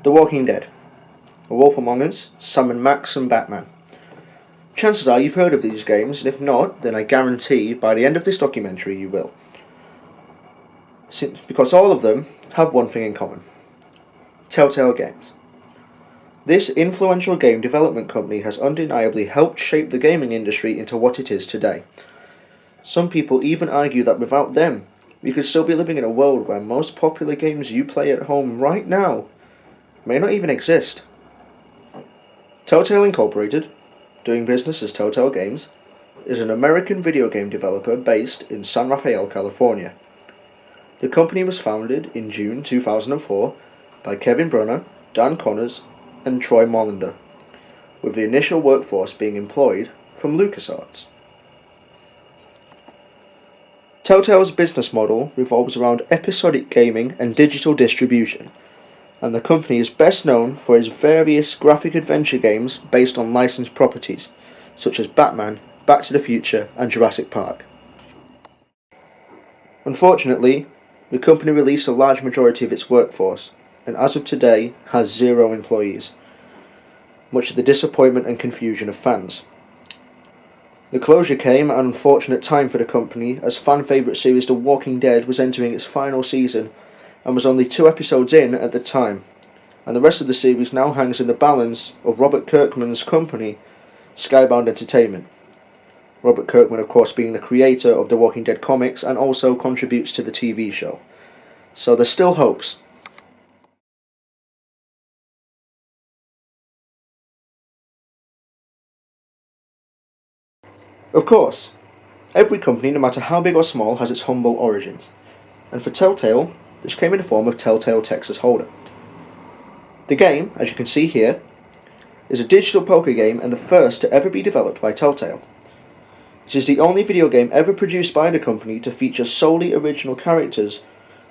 The Walking Dead, A Wolf Among Us, Sam & Max and Batman. Chances are you've heard of these games, and if not, then I guarantee by the end of this documentary you will. Because all of them have one thing in common. TellTale Games. This influential game development company has undeniably helped shape the gaming industry into what it is today. Some people even argue that without them, we could still be living in a world where most popular games you play at home right now may not even exist. TellTale Incorporated, doing business as TellTale Games, is an American video game developer based in San Rafael, California. The company was founded in June 2004 by Kevin Brunner, Dan Connors, and Troy Molander, with the initial workforce being employed from LucasArts. TellTale's business model revolves around episodic gaming and digital distribution, and the company is best known for its various graphic adventure games based on licensed properties, such as Batman, Back to the Future, and Jurassic Park. Unfortunately, the company released a large majority of its workforce, and as of today has 0 employees, much to the disappointment and confusion of fans. The closure came at an unfortunate time for the company, as fan favourite series The Walking Dead was entering its final season and was only 2 episodes in at the time, and the rest of the series now hangs in the balance of Robert Kirkman's company, Skybound Entertainment. Robert Kirkman, of course, being the creator of The Walking Dead comics and also contributes to the TV show. So there's still hopes. Of course, every company, no matter how big or small, has its humble origins, and for TellTale, this came in the form of TellTale Texas Hold'em. The game, as you can see here, is a digital poker game and the first to ever be developed by TellTale. It is the only video game ever produced by the company to feature solely original characters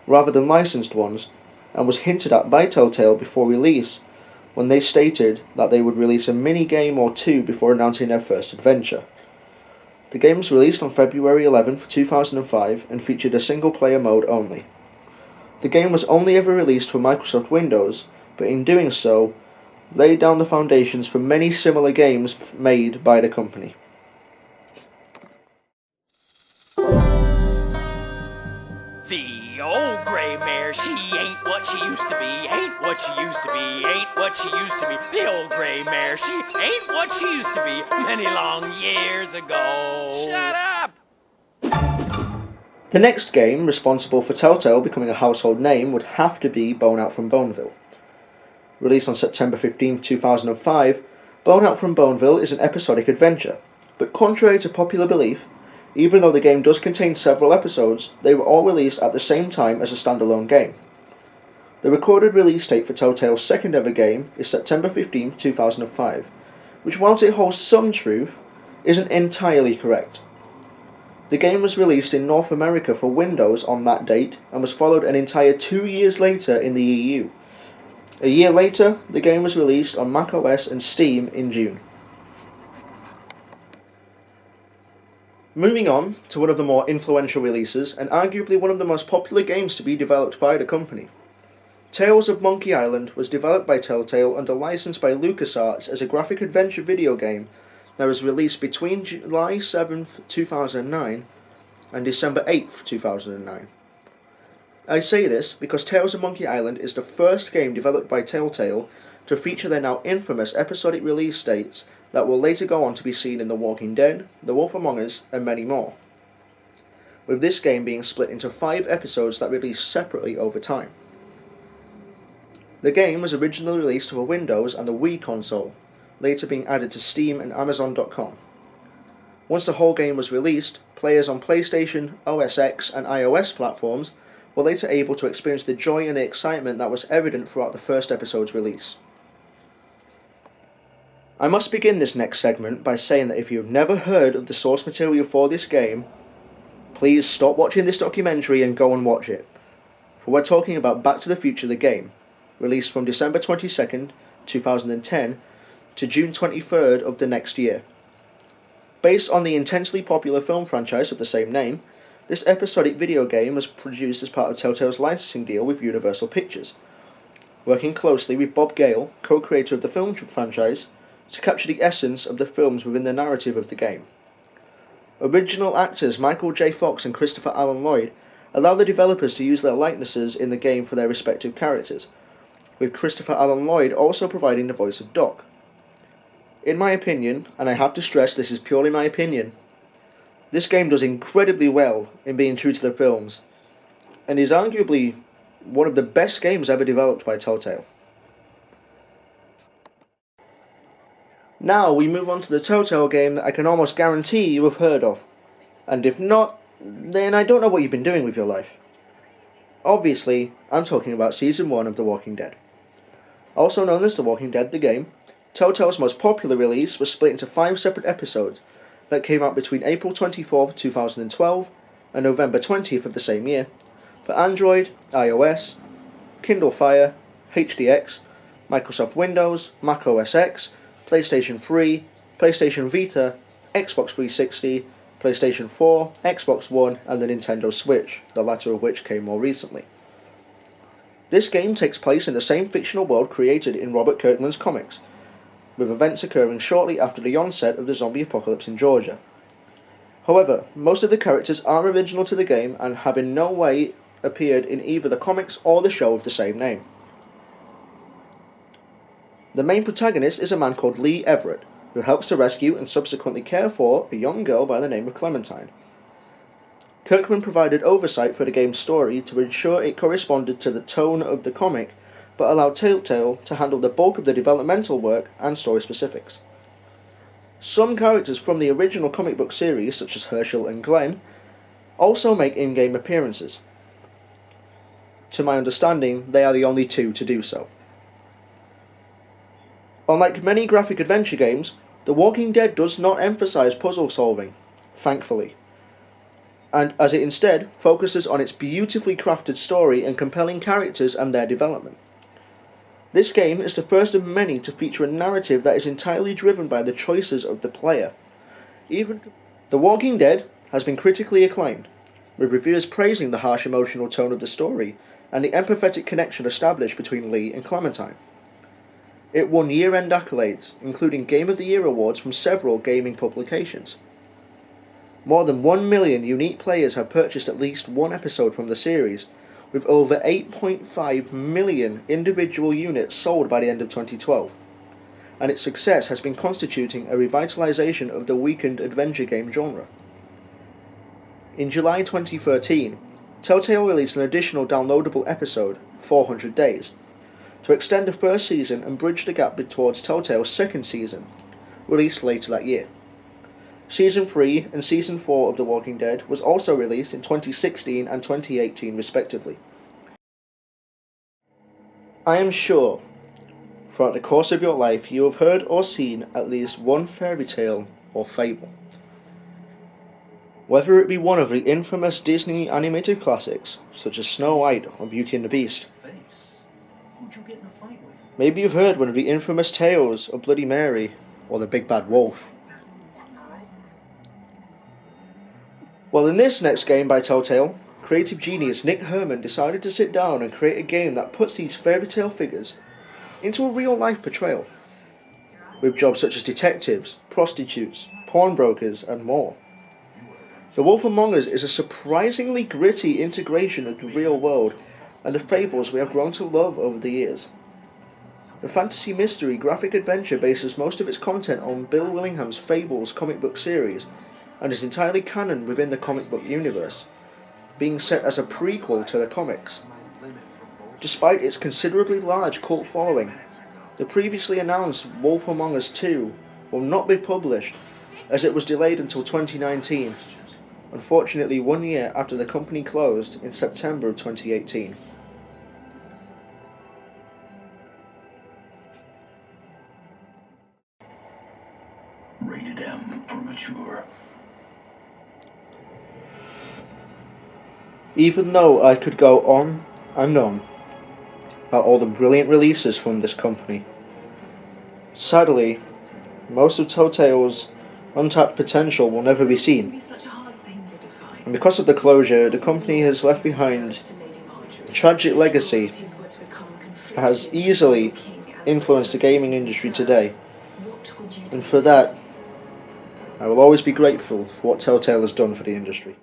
rather than licensed ones, and was hinted at by TellTale before release when they stated that they would release a mini-game or 2 before announcing their first adventure. The game was released on February 11, 2005 and featured a single-player mode only. The game was only ever released for Microsoft Windows, but in doing so, laid down the foundations for many similar games made by the company. The old gray mare, she ain't what she used to be, ain't what she used to be, ain't what she used to be. The old gray mare, she ain't what she used to be many long years ago. Shut up! The next game responsible for TellTale becoming a household name would have to be Bone Out from Boneville. Released on September 15, 2005, Bone Out from Boneville is an episodic adventure, but contrary to popular belief, even though the game does contain several episodes, they were all released at the same time as a standalone game. The recorded release date for TellTale's second ever game is September 15, 2005, which, whilst it holds some truth, isn't entirely correct. The game was released in North America for Windows on that date and was followed an entire 2 years later in the EU. A year later, the game was released on macOS and Steam in June. Moving on to one of the more influential releases, and arguably one of the most popular games to be developed by the company. Tales of Monkey Island was developed by TellTale under license by LucasArts as a graphic adventure video game that was released between July 7th, 2009 and December 8th, 2009. I say this because Tales of Monkey Island is the first game developed by TellTale to feature their now infamous episodic release dates that will later go on to be seen in The Walking Dead, The Wolf Among Us, and many more, with this game being split into 5 episodes that released separately over time. The game was originally released for Windows and the Wii console, later being added to Steam and Amazon.com. Once the whole game was released, players on PlayStation, OS X, and iOS platforms were later able to experience the joy and the excitement that was evident throughout the first episode's release. I must begin this next segment by saying that if you have never heard of the source material for this game, please stop watching this documentary and go and watch it. For we're talking about Back to the Future the game, released from December 22nd, 2010 to June 23rd of the next year. Based on the intensely popular film franchise of the same name, this episodic video game was produced as part of TellTale's licensing deal with Universal Pictures. working closely with Bob Gale, co-creator of the film franchise, to capture the essence of the films within the narrative of the game. Original actors Michael J. Fox and Christopher Alan Lloyd allow the developers to use their likenesses in the game for their respective characters, with Christopher Alan Lloyd also providing the voice of Doc. In my opinion, and I have to stress this is purely my opinion, this game does incredibly well in being true to the films, and is arguably one of the best games ever developed by TellTale. Now we move on to the TellTale game that I can almost guarantee you have heard of, and if not, then I don't know what you've been doing with your life. Obviously, I'm talking about Season 1 of The Walking Dead. Also known as The Walking Dead the game, TellTale's most popular release was split into 5 separate episodes that came out between April 24th, 2012 and November 20th of the same year for Android, iOS, Kindle Fire, HDX, Microsoft Windows, Mac OS X, PlayStation 3, PlayStation Vita, Xbox 360, PlayStation 4, Xbox One, and the Nintendo Switch, the latter of which came more recently. This game takes place in the same fictional world created in Robert Kirkman's comics, with events occurring shortly after the onset of the zombie apocalypse in Georgia. However, most of the characters are original to the game and have in no way appeared in either the comics or the show of the same name. The main protagonist is a man called Lee Everett, who helps to rescue and subsequently care for a young girl by the name of Clementine. Kirkman provided oversight for the game's story to ensure it corresponded to the tone of the comic, but allowed TellTale to handle the bulk of the developmental work and story specifics. Some characters from the original comic book series, such as Herschel and Glenn, also make in-game appearances. To my understanding, they are the only two to do so. Unlike many graphic adventure games, The Walking Dead does not emphasize puzzle solving, thankfully, and as it instead focuses on its beautifully crafted story and compelling characters and their development. This game is the first of many to feature a narrative that is entirely driven by the choices of the player. The Walking Dead has been critically acclaimed, with reviewers praising the harsh emotional tone of the story and the empathetic connection established between Lee and Clementine. It won year-end accolades, including Game of the Year awards from several gaming publications. More than 1 million unique players have purchased at least one episode from the series, with over 8.5 million individual units sold by the end of 2012, and its success has been constituting a revitalization of the weakened adventure game genre. In July 2013, TellTale released an additional downloadable episode, 400 Days, to extend the first season and bridge the gap towards TellTale's second season, released later that year. Season 3 and Season 4 of The Walking Dead was also released in 2016 and 2018 respectively. I am sure, throughout the course of your life, you have heard or seen at least one fairy tale or fable. Whether it be one of the infamous Disney animated classics, such as Snow White or Beauty and the Beast. Maybe you've heard one of the infamous tales of Bloody Mary or the Big Bad Wolf. Well, in this next game by TellTale, creative genius Nick Herman decided to sit down and create a game that puts these fairy tale figures into a real-life portrayal, with jobs such as detectives, prostitutes, pawnbrokers, and more. The Wolf Among Us is a surprisingly gritty integration of the real world and the fables we have grown to love over the years. The fantasy mystery graphic adventure bases most of its content on Bill Willingham's Fables comic book series and is entirely canon within the comic book universe, being set as a prequel to the comics. Despite its considerably large cult following, the previously announced Wolf Among Us 2 will not be published as it was delayed until 2019, unfortunately 1 year after the company closed in September of 2018. Rated M for mature. Even though I could go on and on about all the brilliant releases from this company, sadly, most of TellTale's untapped potential will never be seen. And because of the closure, the company has left behind a tragic legacy has easily influenced the gaming industry today, and for that I will always be grateful for what TellTale has done for the industry.